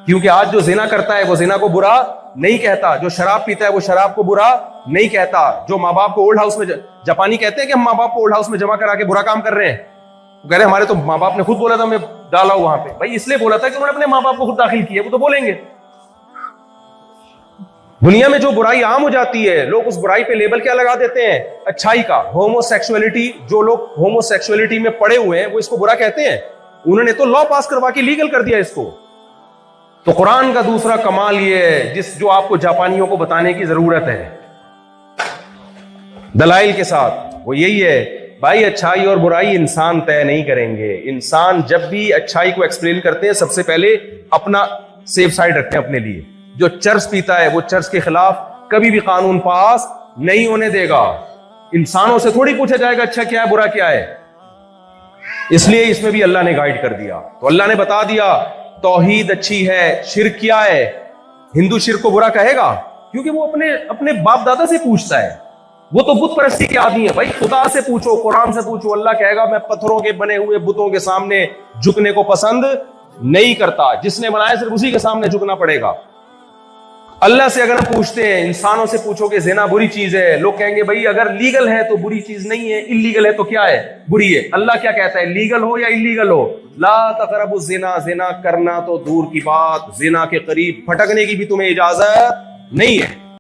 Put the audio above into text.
کیونکہ آج جو زنا کرتا ہے وہ زنا کو برا نہیں کہتا, جو شراب پیتا ہے وہ شراب کو برا نہیں کہتا, جو ماں باپ کو اولڈ ہاؤس میں, جاپانی کہتے ہیں کہ ہم ماں باپ کو اولڈ ہاؤس میں جمع کرا کے برا کام کر رہے ہیں, وہ کہہ رہے ہیں ہمارے تو ماں باپ نے خود بولا تھا ہمیں ڈالا وہاں پہ. بھائی اس لیے بولا تھا کہ انہوں نے اپنے ماں باپ کو خود داخل کیا, وہ تو بولیں گے. دنیا میں جو برائی عام ہو جاتی ہے لوگ اس برائی پہ لیبل کیا لگا دیتے ہیں, اچھائی کا. ہومو سیکسولیٹی, جو لوگ ہومو سیکسولیٹی میں پڑے ہوئے ہیں وہ اس کو برا کہتے ہیں. انہوں نے تو لا پاس کروا کے لیگل کر دیا اس کو. تو قرآن کا دوسرا کمال یہ ہے جو آپ کو جاپانیوں کو بتانے کی ضرورت ہے دلائل کے ساتھ, وہ یہی ہے بھائی اچھائی اور برائی انسان طے نہیں کریں گے. انسان جب بھی اچھائی کو ایکسپلین کرتے ہیں سب سے پہلے اپنا سیف سائڈ رکھتے ہیں اپنے لیے. جو چرس پیتا ہے وہ چرس کے خلاف کبھی بھی قانون پاس نہیں ہونے دے گا. انسانوں سے تھوڑی پوچھا جائے گا اچھا کیا ہے برا کیا ہے. اس لیے اس میں بھی اللہ نے گائیڈ کر دیا. تو اللہ نے بتا دیا توحید اچھی ہے, شرک کیا ہے. ہندو شرک کو برا کہے گا کیونکہ وہ اپنے باپ دادا سے پوچھتا ہے, وہ تو بت پرستی کے آدمی ہے. بھائی خدا سے پوچھو, قرآن سے پوچھو, اللہ کہے گا میں پتھروں کے بنے ہوئے بتوں کے سامنے جھکنے کو پسند نہیں کرتا. جس نے بنایا صرف اسی کے سامنے جھکنا پڑے گا. اللہ سے اگر ہم پوچھتے ہیں, انسانوں سے پوچھو کہ زنا بری چیز ہے, لوگ کہیں گے بھائی اگر لیگل ہے تو بری چیز نہیں ہے, انلیگل ہے تو کیا ہے, بری ہے. اللہ کیا کہتا ہے, لیگل ہو یا انلیگل ہو, لا تقربوا الزنا, زنا کرنا تو دور کی بات, زنا کے قریب پھٹکنے کی بھی تمہیں اجازت نہیں ہے.